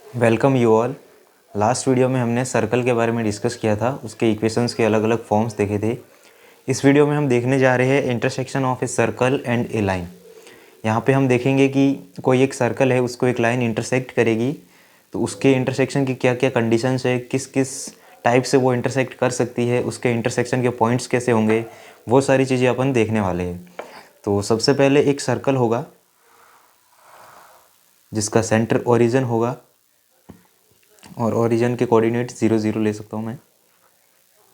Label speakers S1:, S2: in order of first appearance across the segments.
S1: Welcome you all. Last video में हमने circle के बारे में डिस्कस किया था, उसके इक्वेशंस के अलग अलग फॉर्म्स देखे थे। इस वीडियो में हम देखने जा रहे हैं intersection of a circle and A line. यहाँ पे हम देखेंगे कि कोई एक सर्कल है, उसको एक लाइन इंटरसेक्ट करेगी, तो उसके इंटरसेक्शन की क्या क्या कंडीशंस है, किस किस टाइप से वो इंटरसेक्ट कर सकती है, उसके इंटरसेक्शन के पॉइंट्स कैसे होंगे, वो सारी चीज़ें अपन देखने वाले हैं। तो सबसे पहले एक सर्कल होगा जिसका सेंटर ओरिजिन होगा, और ओरिजिन के कोऑर्डिनेट 0 0 ले सकता हूँ मैं,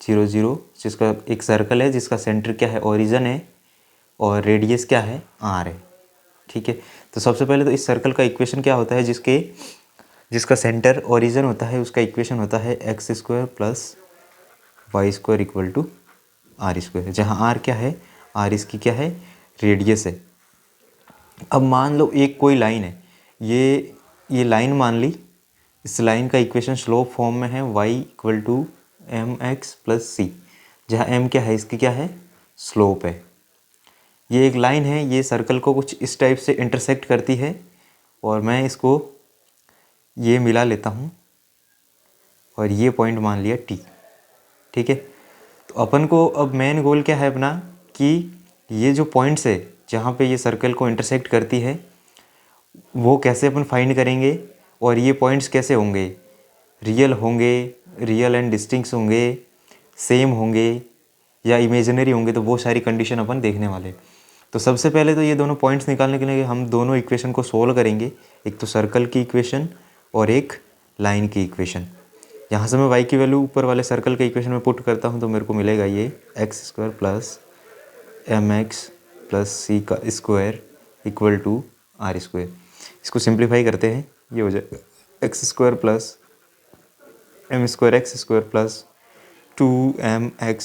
S1: 0 0। जिसका एक सर्कल है जिसका सेंटर क्या है, ओरिजिन है, और रेडियस क्या है, आर है। ठीक है, तो सबसे पहले तो इस सर्कल का इक्वेशन क्या होता है, जिसका सेंटर ओरिजिन होता है, उसका इक्वेशन होता है X square plus Y square equal to are square, जहाँ आर क्या है, आर इसकी क्या है, रेडियस है। अब मान लो एक कोई लाइन है, ये लाइन मान ली। इस लाइन का इक्वेशन स्लोप फॉर्म में है y equal to M x plus C, जहाँ m क्या है, इसकी क्या है, स्लोप है। ये एक लाइन है, ये सर्कल को कुछ इस टाइप से इंटरसेक्ट करती है, और मैं इसको ये मिला लेता हूँ, और ये पॉइंट मान लिया t। ठीक है, तो अपन को अब मेन गोल क्या है अपना, कि ये जो पॉइंट्स है जहाँ पे ये सर्कल को इंटरसेक्ट करती है, वो कैसे अपन फाइंड करेंगे, और ये पॉइंट्स कैसे होंगे, रियल होंगे, रियल एंड डिस्टिंक्ट होंगे, सेम होंगे, या इमेजिनरी होंगे, तो वो सारी कंडीशन अपन देखने वाले। तो सबसे पहले तो ये दोनों पॉइंट्स निकालने के लिए हम दोनों इक्वेशन को सोल्व करेंगे, एक तो सर्कल की इक्वेशन और एक लाइन की इक्वेशन। यहाँ से मैं y की वैल्यू ऊपर वाले सर्कल के इक्वेशन में पुट करता हूँ, तो मेरे को मिलेगा ये X square plus M x plus सी का square equal to are square. इसको सिंप्लीफाई करते हैं, ये हो जाएगा x square plus M square x square plus 2mx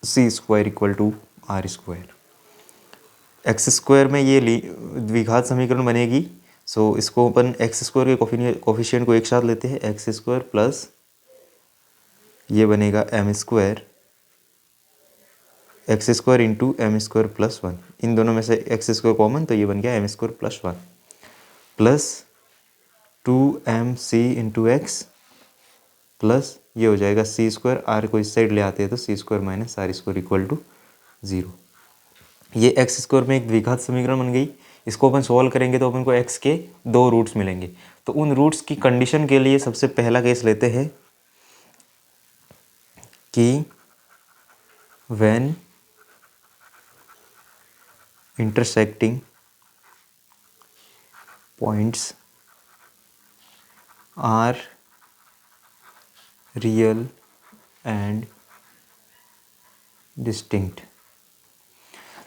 S1: C square equal to are square. X square में ये द्विघात समीकरण बनेगी, सो इसको अपन एक्स स्क्वायर के कोफिशिएंट को एक साथ लेते हैं, एक्स स्क्वायर प्लस ये बनेगा M square x square into M square plus 1। इन दोनों में से एक्स स्क्वायर कॉमन, तो ये बन गया M square plus 1 plus 2mc into X plus ये हो जाएगा सी स्क्वायर, आर को इस साइड ले आते हैं तो C square minus are square equal to 0। ये एक्स स्क्वायर में एक द्विघात समीकरण बन गई। इसको अपन सॉल्व करेंगे तो अपन को एक्स के दो रूट्स मिलेंगे। तो उन रूट्स की कंडीशन के लिए सबसे पहला केस लेते हैं कि when intersecting points are real and distinct.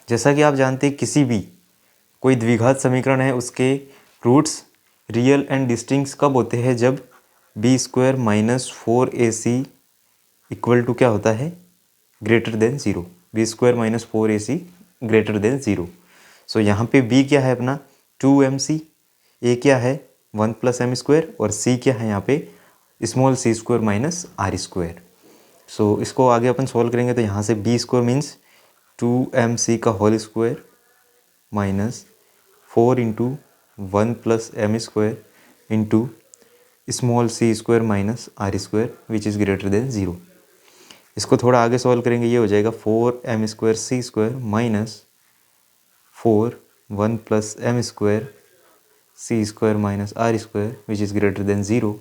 S1: जैसा कि आप जानते हैं, किसी भी कोई द्विघात समीकरण है, उसके रूट्स रियल एंड डिस्टिंक्ट कब होते हैं, जब B square minus 4ac equal to क्या होता है, greater than 0। B square minus 4ac greater than 0। So यहाँ पे b क्या है अपना 2mc, a क्या है 1 प्लस एम स्क्वायर, और c क्या है यहाँ पे small c square minus are square. So इसको आगे अपन सॉल्व करेंगे, तो यहाँ से b स्क्वायर मीन्स 2mc का whole square minus 4 into 1 plus M square into small C square minus are square which is greater than 0। इसको थोड़ा आगे सॉल्व करेंगे, ये हो जाएगा 4m square C square minus 4 1 plus M square C square minus are square which is greater than 0।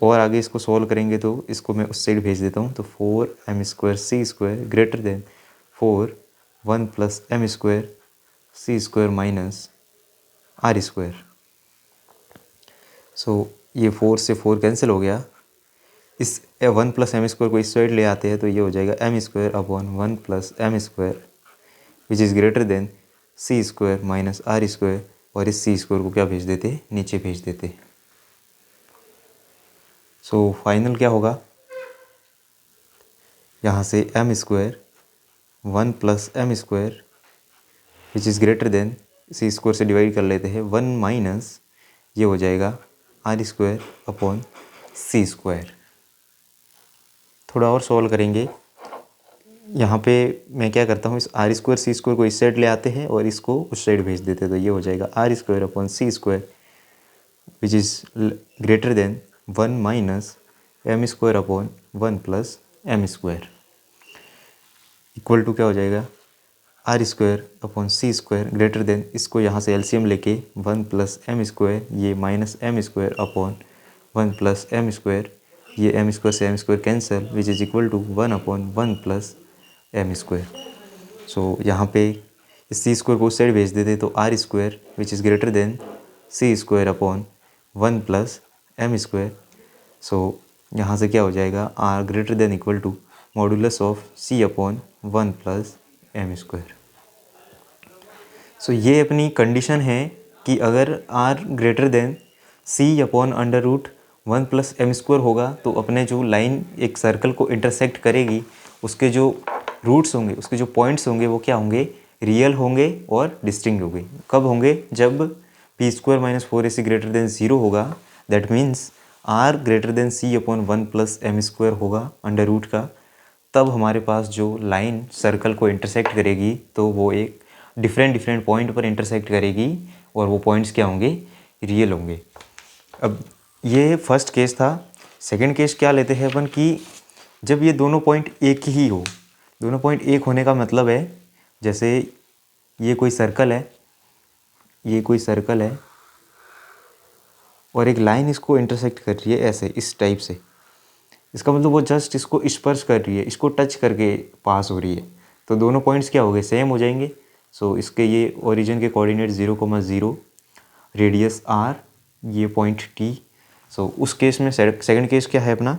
S1: और आगे इसको सॉल्व करेंगे तो इसको मैं उस साइड भेज देता हूँ, तो 4m square C square greater than 4 1 plus M square C square minus are square. So ये 4 से 4 कैंसिल हो गया, इस 1 प्लस एम स्क्वायर को इस साइड ले आते हैं, तो ये हो जाएगा M square upon 1 plus M square which is greater than C square minus are square, और इस सी स्क्वायर को क्या भेज देते हैं, नीचे भेज देते हैं। सो फाइनल क्या होगा, यहाँ से M square 1 plus M square which is greater than C square से डिवाइड कर लेते हैं 1 माइनस ये हो जाएगा are square upon C square. थोड़ा और सॉल्व करेंगे, यहाँ पे मैं क्या करता हूँ, इस आर स्क्वायर सी स्क्वायर को इस साइड ले आते हैं और इसको उस साइड भेज देते हैं, तो ये हो जाएगा are square upon C square which is greater than 1 minus M square upon 1 plus M square equal to क्या हो जाएगा, are square upon C square greater than, इसको यहाँ से एलसीएम लेके 1 प्लस एम स्क्वायर, ये minus M square upon 1 plus M square, ये M square से M square cancel, which is equal to 1 upon 1 plus M square. So यहाँ पे इस सी स्क्वायर को उस साइड भेज देते तो r square which is greater than C square upon 1 plus M square. So यहाँ से क्या हो जाएगा, r greater than equal to modulus of c upon 1 plus M square. So ये अपनी कंडीशन है कि अगर आर ग्रेटर देन सी upon under root 1 plus M square होगा तो अपने जो लाइन एक सर्कल को इंटरसेक्ट करेगी उसके जो रूट्स होंगे, उसके जो पॉइंट्स होंगे वो क्या होंगे, रियल होंगे और डिस्टिंक्ट होंगे। कब होंगे, जब P square minus 4ac greater than 0 होगा, that means R greater than C upon 1 plus M square होगा अंडर रूट का, तब हमारे पास जो लाइन सर्कल को इंटरसेक्ट करेगी तो वो एक डिफरेंट पॉइंट पर इंटरसेक्ट करेगी और वो पॉइंट्स क्या होंगे, रियल होंगे। अब ये फर्स्ट केस था। सेकंड केस क्या लेते हैं अपन कि जब ये दोनों पॉइंट एक ही हो, दोनों पॉइंट एक होने का मतलब है जैसे ये कोई सर्कल है, ये कोई सर्कल है और एक लाइन इसको इंटरसेक्ट कर रही है ऐसे इस टाइप से, इसका मतलब वो जस्ट इसको स्पर्श कर रही है, इसको टच करके पास हो रही है, तो दोनों पॉइंट्स क्या हो गए, सेम हो जाएंगे। सो इसके ये ओरिजिन के कोऑर्डिनेट 0,0, रेडियस r, ये पॉइंट t। सो उस केस में सेकंड केस क्या है अपना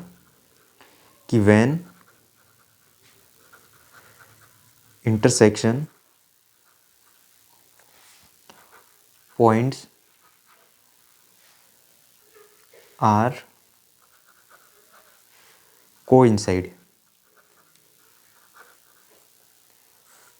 S1: कि when intersection points are coincide,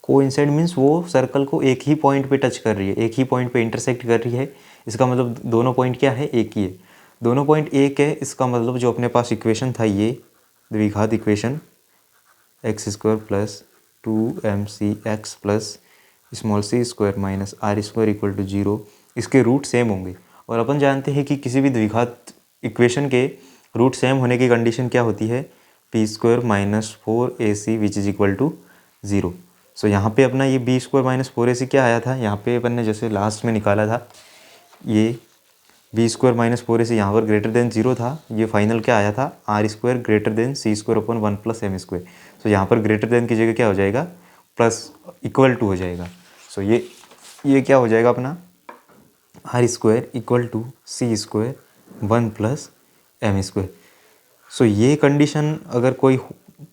S1: coincide means वो सर्कल को एक ही पॉइंट पे टच कर रही है, एक ही पॉइंट पे इंटरसेक्ट कर रही है, इसका मतलब दोनों पॉइंट क्या है, एक ही है। दोनों पॉइंट एक है, इसका मतलब जो अपने पास इक्वेशन था ये द्विघात equation X square plus 2mcx plus small C square minus are square equal to 0, इसके रूट सेम होंगे। और अपन जानते हैं कि किसी भी द्विघात इक्वेशन के रूट सेम होने की कंडीशन क्या होती है, P square minus 4ac which is equal to 0। So यहाँ पे अपना ये बी स्क्वायर माइनस 4ac क्या आया था, यहाँ पे अपन ने जैसे लास्ट में निकाला था, ये बी स्क्वायर माइनस 4ac यहाँ पर ग्रेटर देन 0 था, ये फाइनल क्या आया था, आर स्क्वायर ग्रेटर देन सी square upon 1 plus M square. So यहाँ पर ग्रेटर देन की जगह क्या हो जाएगा, प्लस इक्वल टू हो जाएगा। सो ये क्या हो जाएगा अपना, r square equal to c square 1 plus M square. So ये कंडीशन अगर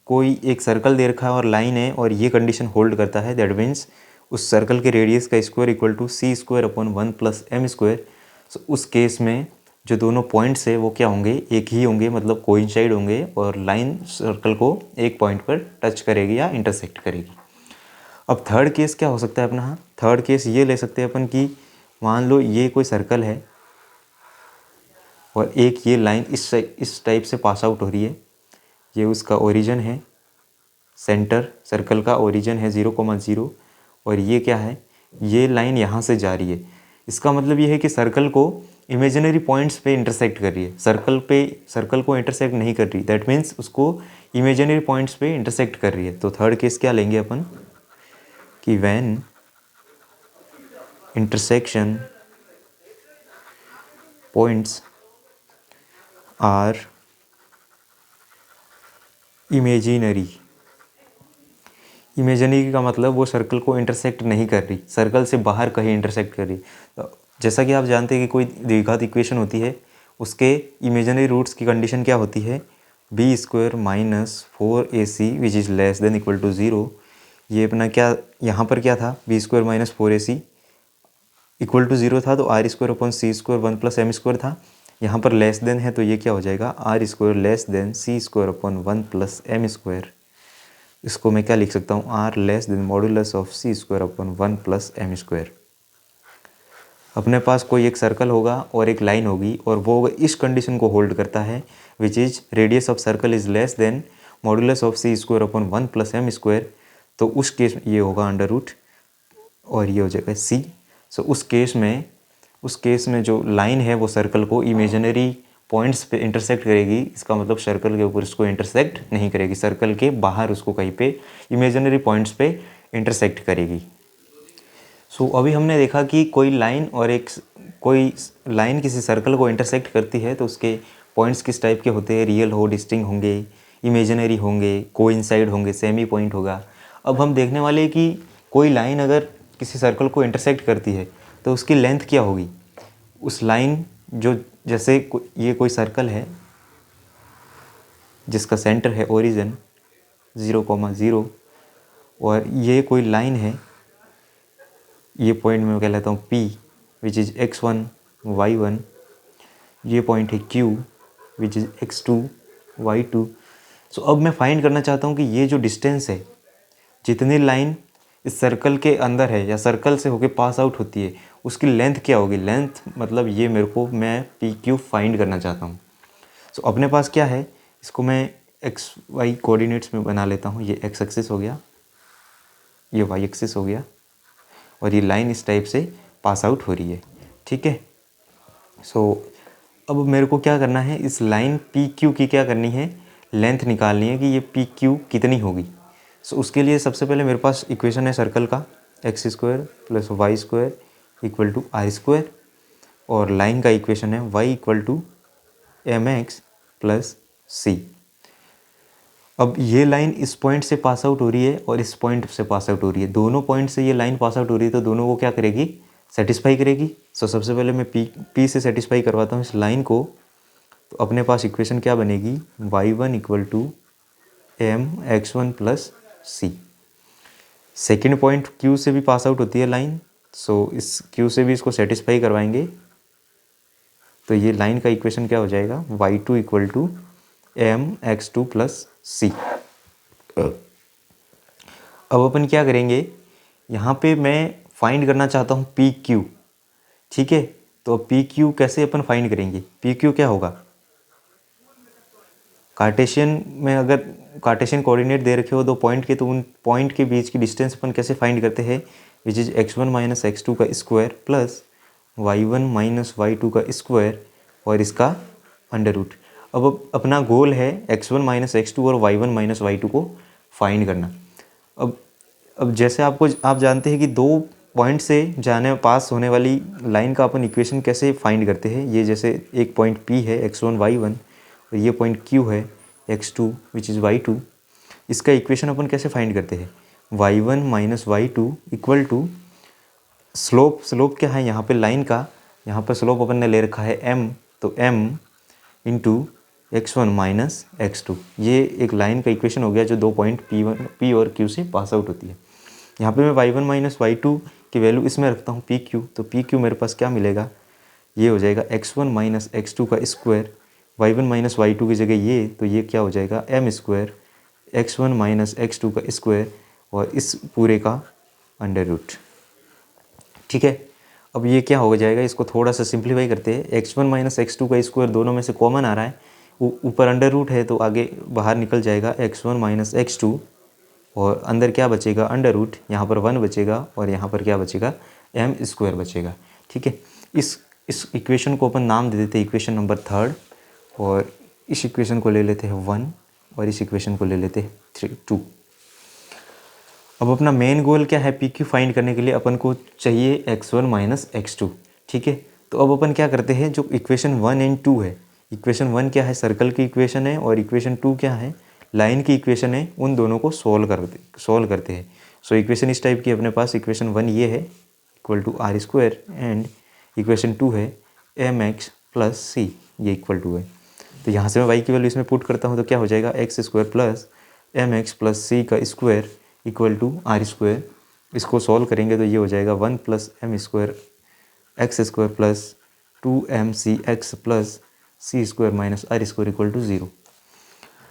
S1: कोई एक सर्कल दे रखा है और लाइन है और ये कंडीशन होल्ड करता है, दैट मीन्स उस सर्कल के रेडियस का square equal to c square upon 1 plus M square. So उस केस में जो दोनों पॉइंट्स है वो क्या होंगे, एक ही होंगे, मतलब कोइंसाइड होंगे और लाइन सर्कल को एक पॉइंट पर टच करेगी या इंटरसेक्ट करेगी। अब थर्ड केस क्या हो सकता है अपना, थर्ड केस ये ले सकते हैं अपन कि मान लो ये कोई सर्कल है और एक ये लाइन इस टाइप से पास आउट हो रही है, ये उसका ओरिजिन है, सेंटर सर्कल का ओरिजिन है 0,0 और ये क्या है, ये लाइन यहाँ से जा रही है। इसका मतलब ये है कि सर्कल को इमेजिनरी पॉइंट्स पे इंटरसेक्ट कर रही है, सर्कल को इंटरसेक्ट नहीं कर रही, दैट मीन्स उसको इमेजिनरी पॉइंट्स पे इंटरसेक्ट कर रही है। तो थर्ड केस क्या लेंगे अपन कि when intersection points are imaginary, imaginary का मतलब वो सर्कल को इंटरसेक्ट नहीं कर रही, सर्कल से बाहर कहीं इंटरसेक्ट कर रही। तो जैसा कि आप जानते हैं कि कोई द्विघात इक्वेशन होती है, उसके इमेजिनरी रूट्स की कंडीशन क्या होती है, b square minus 4ac which is less than equal to 0। ये अपना क्या यहाँ पर क्या था, b square minus 4ac equal to 0 था, तो आर स्क्वायर अपॉन सी स्क्वायर 1 प्लस एम स्क्वायर था। यहाँ पर लेस देन है तो ये क्या हो जाएगा, are square less than C square upon 1 plus M square. इसको मैं क्या लिख सकता हूँ, r less than modulus of c square upon 1 plus M square. अपने पास कोई एक सर्कल होगा और एक लाइन होगी और वो इस कंडीशन को होल्ड करता है, which is radius of circle is less than modulus of c square upon 1 plus M square. तो उस केस में ये होगा अंडर रूट और ये हो जाएगा सी। सो उस केस में उस केस में जो लाइन है वो सर्कल को इमेजिनरी पॉइंट्स पे इंटरसेक्ट करेगी। इसका मतलब सर्कल के ऊपर उसको इंटरसेक्ट नहीं करेगी, सर्कल के बाहर उसको कहीं पे इमेजिनरी पॉइंट्स पे इंटरसेक्ट करेगी। सो अभी हमने देखा कि कोई लाइन किसी सर्कल को इंटरसेक्ट करती है तो उसके पॉइंट्स किस टाइप के होते हैं, रियल हो, डिस्टिंक्ट होंगे, इमेजिनरी होंगे, कोइंसाइड होंगे, सेमी पॉइंट होगा। अब हम देखने वाले हैं कि कोई लाइन अगर किसी सर्कल को इंटरसेक्ट करती है तो उसकी लेंथ क्या होगी। उस लाइन जो जैसे ये कोई सर्कल है जिसका सेंटर है ओरिजिन 0,0 और ये कोई लाइन है, ये पॉइंट मैं कह लेता हूँ P which is x1 y1, ये पॉइंट है Q which is x2 y2। सो अब मैं फाइंड करना चाहता हूँ कि ये जो डिस्टेंस है, जितनी लाइन इस सर्कल के अंदर है या सर्कल से होके पास आउट होती है, उसकी लेंथ क्या होगी। लेंथ मतलब ये मैं PQ फाइंड करना चाहता हूँ। सो अपने पास क्या है, इसको मैं एक्स वाई कोऑर्डिनेट्स में बना लेता हूँ। ये एक्स एक्सिस हो गया, ये वाई एक्सिस हो गया और ये लाइन इस टाइप से पास आउट हो रही है, ठीक है। सो अब मेरे को क्या करना है, इस लाइन पी क्यू की क्या करनी है, लेंथ निकालनी है कि ये पी क्यू कितनी होगी। सो उसके लिए सबसे पहले मेरे पास इक्वेशन है सर्कल का, x square plus Y square equal to are square, और लाइन का इक्वेशन है y equal to M x plus c. अब ये लाइन इस पॉइंट से पास आउट हो रही है और इस पॉइंट से पास आउट हो रही है, दोनों पॉइंट से ये लाइन पास आउट हो रही है, तो दोनों को क्या करेगी, सेटिस्फाई करेगी। सो सबसे पहले मैं पी से सेटिस्फाई करवाता हूँ इस लाइन को। तो अपने पास इक्वेशन क्या बनेगी, y1 equal to m x1 plus c. Second point Q से भी पास आउट होती है लाइन, सो इस Q से भी इसको सेटिस्फाई करवाएंगे। तो ये लाइन का इक्वेशन क्या हो जाएगा, y2 equal to m x2 plus c. अब अपन क्या करेंगे, यहाँ पे मैं फाइंड करना चाहता हूँ पी क्यू, ठीक है। तो पी क्यू कैसे अपन फाइंड करेंगे, पी क्यू क्या होगा, कार्टेशियन में अगर कार्टेशियन कोऑर्डिनेट दे रखे हो दो पॉइंट के, तो उन पॉइंट के बीच की डिस्टेंस अपन कैसे फाइंड करते हैं, which is x1 minus x2 का square plus y1 minus y2 का स्क्वायर और इसका अंडर रूट। अब अपना गोल है x1 माइनस x2 और y1 माइनस y2 को फाइंड करना। अब जैसे आप जानते हैं कि दो पॉइंट से पास होने वाली लाइन का अपन इक्वेशन कैसे फाइंड करते हैं। ये जैसे एक पॉइंट P है x1 y1 और ये पॉइंट Q है x2 विच इज़ y2। इसका इक्वेशन अपन कैसे फाइंड करते हैं, y1 minus y2 equal to slope क्या है यहाँ पे लाइन का, यहाँ पर स्लोप अपन ने ले रखा है m, तो m into x1 minus x2। ये एक लाइन का इक्वेशन हो गया जो दो पॉइंट P और Q से पास आउट होती है। यहाँ पे मैं y1 माइनस y2 की वैल्यू इसमें रखता हूँ PQ, तो PQ मेरे पास क्या मिलेगा, ये हो जाएगा x1 माइनस x2 का स्क्वायर, y1 माइनस y2 की जगह ये, तो ये क्या हो जाएगा m square x1 minus x2 का स्क्वायर और इस पूरे का अंडर रूट, ठीक है। अब ये क्या हो जाएगा, इसको थोड़ा सा सिंप्लीफाई करते हैं, x1 माइनस x2 का स्क्वायर दोनों में से कॉमन आ रहा है, ऊपर अंडर रूट है तो आगे बाहर निकल जाएगा x1 माइनस x2 और अंदर क्या बचेगा, अंडर रूट, यहाँ पर 1 बचेगा और यहाँ पर क्या बचेगा, एम स्क्वायर बचेगा, ठीक है। इस इक्वेशन को अपन नाम दे देते हैं इक्वेशन नंबर 3 और इस इक्वेशन को ले लेते हैं 1 और इस इक्वेशन को ले लेते हैं 2। अब अपना मेन गोल क्या है, पी क्यू फाइंड करने के लिए अपन को चाहिए x1 माइनस x2, ठीक है। तो अब अपन क्या करते हैं, जो इक्वेशन 1 एंड 2 है, इक्वेशन 1 क्या है, सर्कल की इक्वेशन है और इक्वेशन 2 क्या है, लाइन की इक्वेशन है, उन दोनों को सॉल्व करते हैं। सो इक्वेशन इस टाइप की अपने पास, इक्वेशन 1 ये है equal to are square and equation 2 है एम एक्स प्लस सी, ये इक्वल टू है। तो यहाँ से मैं वाई की वैल्यू इसमें पुट करता हूँ तो क्या हो जाएगा, x square plus M x plus सी का square equal to are square. इसको सॉल्व करेंगे तो ये हो जाएगा 1 plus M square x square plus 2m c x plus c square minus are square equal to 0।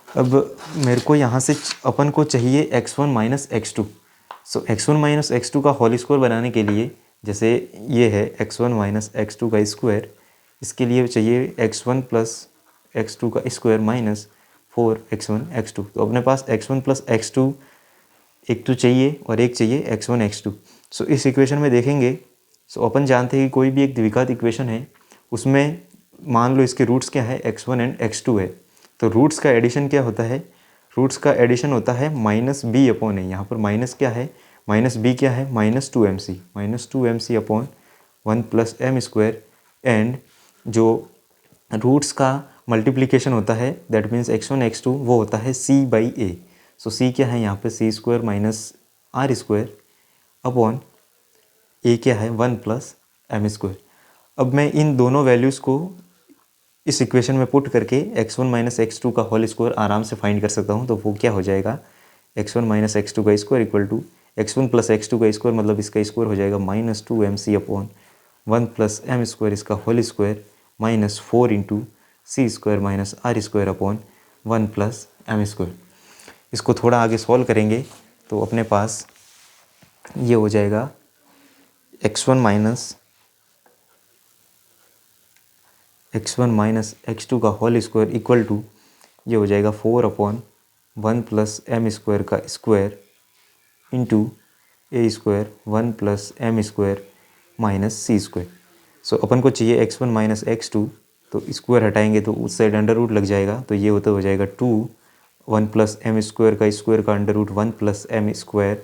S1: अब मेरे को यहाँ से अपन को चाहिए x1 माइनस x2। सो x1 माइनस x2 का होल स्क्वायर बनाने के लिए, जैसे ये है x1 माइनस x2 का स्क्वायर, इसके लिए चाहिए x1 प्लस x2 का स्क्वायर माइनस 4x1 x2। तो अपने पास x1 प्लस x2 एक तो चाहिए और एक चाहिए x1 x2। सो इस इक्वेशन में देखेंगे सो अपन जानते हैं कि कोई भी एक द्विघात इक्वेशन है उसमें मान लो इसके रूट्स क्या है x1 एंड x2 है, तो रूट्स का एडिशन क्या होता है, रूट्स का एडिशन होता है -b अपॉन ए। यहाँ पर माइनस क्या है, -b क्या है, -2mc अपॉन 1+m²। एंड जो रूट्स का मल्टीप्लिकेशन होता है दैट मीन्स x1 x2 वो होता है c/a। सो c क्या है यहाँ पे c² minus r² upon a क्या है 1+m²। अब मैं इन दोनों वैल्यूज़ को इस इक्वेशन में पुट करके x1 माइनस x2 का होल स्क्वायर आराम से फाइंड कर सकता हूँ। तो वो क्या हो जाएगा, x1 माइनस x2 का square equal to x1 plus x2 का स्क्वायर मतलब इसका स्क्वायर हो जाएगा -2mc अपॉन 1+m² इसका whole square -4 into c² minus r² upon 1+m²। इसको थोड़ा आगे सॉल्व करेंगे तो अपने पास ये हो जाएगा x1 माइनस x2 का होल स्क्वायर इक्वल टू ये हो जाएगा 4 अपॉन 1+m² का square into a² 1+m² minus c²। सो अपन को चाहिए x1 माइनस x2, तो स्क्वायर हटाएंगे तो उस साइड अंडर रूट लग जाएगा, तो ये होता हो जाएगा 2 1+m² का स्क्वायर का अंडर रूट 1+m²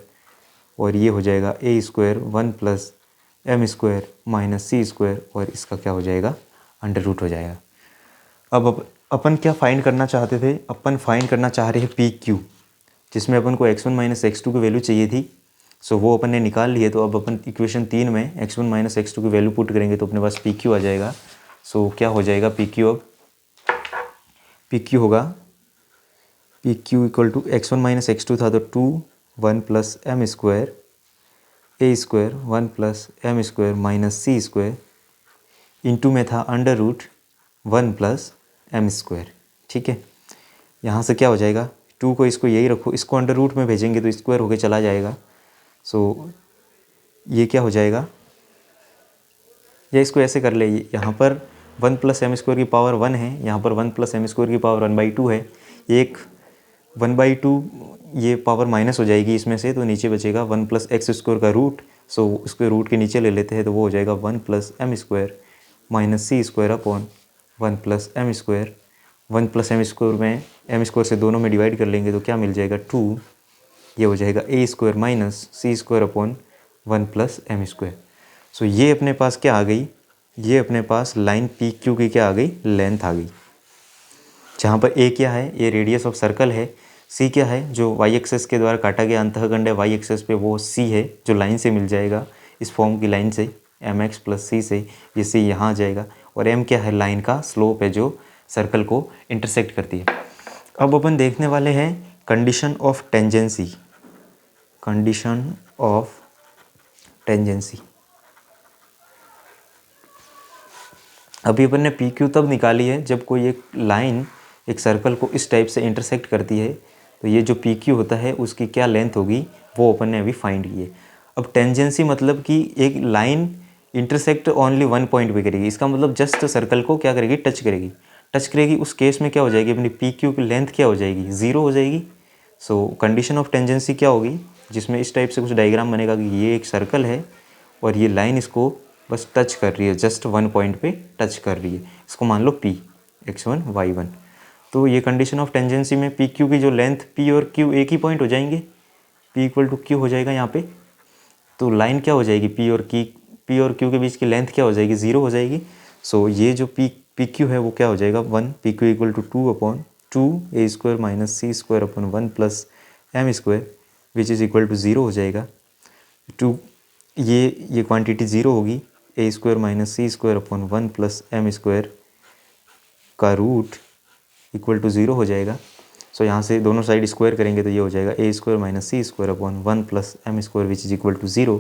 S1: और ये हो जाएगा a² 1+m² माइनस c² और इसका क्या हो जाएगा अंडर रूट हो जाएगा। अब अपन क्या फाइंड करना चाहते थे, अपन फाइंड करना चाह रहे हैं पी क्यू, जिसमें अपन को x1 माइनस x2 की वैल्यू चाहिए थी। सो वो अपन ने निकाल लिए। तो अब अपन इक्वेशन 3 में x1 माइनस x2 की वैल्यू पुट करेंगे तो अपने पास पी क्यू आ जाएगा। सो क्या हो जाएगा पी क्यू, अब पी क्यू होगा p q equal to x1 minus x2 था तो 2 1+m² a² 1+m² minus c² into में था अंडर रूट 1+m²। ठीक है, यहाँ से क्या हो जाएगा 2 को इसको यही रखो, इसको अंडर रूट में भेजेंगे तो स्क्वायर होके चला जाएगा। सो ये क्या हो जाएगा, या इसको ऐसे कर ले, यहाँ पर 1+m² की पावर 1 है, यहाँ पर 1+m² की पावर 1/2 है। एक 1/2 ये पावर माइनस हो जाएगी इसमें से, तो नीचे बचेगा 1+x² का रूट। सो उसके रूट के नीचे ले लेते हैं तो वो हो जाएगा 1+m² minus c² upon 1+m²। 1+m² में m² से दोनों में डिवाइड कर लेंगे तो क्या मिल जाएगा 2, ये हो जाएगा a² minus c² upon 1+m²। So ये अपने पास क्या आ गई, ये अपने पास लाइन पी क्यू की क्या आ गई, लेंथ आ गई। जहाँ पर a क्या है, ये रेडियस ऑफ सर्कल है, c क्या है जो y एक्सेस के द्वारा काटा गया अंतःखंड है y एक्सेस पे, वो c है जो लाइन से मिल जाएगा इस फॉर्म की लाइन से mx प्लस c से, ये c यहाँ आ जाएगा। और m क्या है, लाइन का स्लोप है जो सर्कल को इंटरसेक्ट करती है। अब अपन देखने वाले हैं condition of tangency, condition of tangency. अभी अपन ने पी क्यू तब निकाली है जब कोई एक लाइन एक सर्कल को इस टाइप से इंटरसेक्ट करती है, तो ये जो पी क्यू होता है उसकी क्या लेंथ होगी वो अपन ने अभी फाइंड की है। अब टेंजेंसी मतलब कि एक line intersect only one point पे करेगी, इसका मतलब जस्ट सर्कल को क्या करेगी, टच करेगी। टच करेगी उस केस में क्या हो जाएगी, अपनी पी क्यू की लेंथ क्या हो जाएगी, ज़ीरो हो जाएगी। सो कंडीशन ऑफ टेंजेंसी क्या होगी, जिसमें इस टाइप से कुछ डायग्राम बनेगा कि ये एक सर्कल है और ये लाइन इसको बस टच कर रही है, जस्ट वन पॉइंट पे टच कर रही है, इसको मान लो p x1 y1। तो ये कंडीशन ऑफ टेंजेंसी में पी क्यू की जो लेंथ p और q एक ही पॉइंट हो जाएंगे, p इक्वल टू q हो जाएगा यहाँ पे। तो लाइन क्या हो जाएगी, p और q के बीच की लेंथ क्या हो जाएगी, ज़ीरो हो जाएगी। सो ये जो पी क्यू है वो क्या हो जाएगा 1, p q equal to 2/2 a² minus c² upon 1+m² which is equal to 0 हो जाएगा। 2 ये क्वांटिटी ज़ीरो होगी, a² minus c² upon 1+m² का रूट इक्वल टू 0 हो जाएगा। सो यहाँ से दोनों साइड स्क्वायर करेंगे तो ये हो जाएगा a² minus c² upon 1+m² which is equal to 0।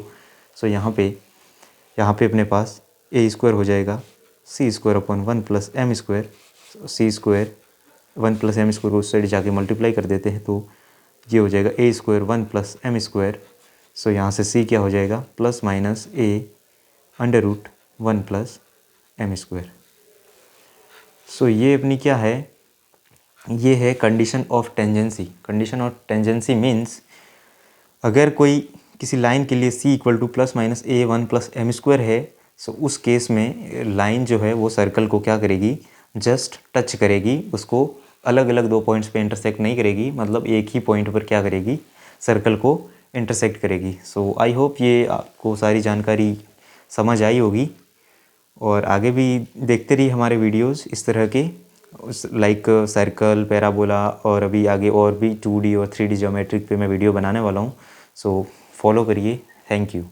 S1: So यहाँ पे अपने पास a² हो जाएगा c² upon 1+m², c² 1+m² को उस साइड जाके मल्टीप्लाई कर देते हैं तो ये हो जाएगा a² 1+m²। सो यहाँ से c क्या हो जाएगा, plus minus a under root 1+m²। So ये अपनी क्या है, ये है condition of tangency. Condition of tangency means अगर कोई किसी लाइन के लिए c equal to plus minus a1 plus M square है, सो उस केस में लाइन जो है वो सर्कल को क्या करेगी, जस्ट टच करेगी, उसको अलग अलग दो पॉइंट्स पे इंटरसेक्ट नहीं करेगी, मतलब एक ही पॉइंट पर क्या करेगी, सर्कल को इंटरसेक्ट करेगी। सो आई होप ये आपको सारी जानकारी समझ आई होगी, और आगे भी देखते रहिए हमारे वीडियोस इस तरह के, लाइक सर्कल, पैराबोला, और अभी आगे और भी 2D और 3D ज्योमेट्रिक पे मैं वीडियो बनाने वाला हूँ। सो फॉलो करिए। Thank you.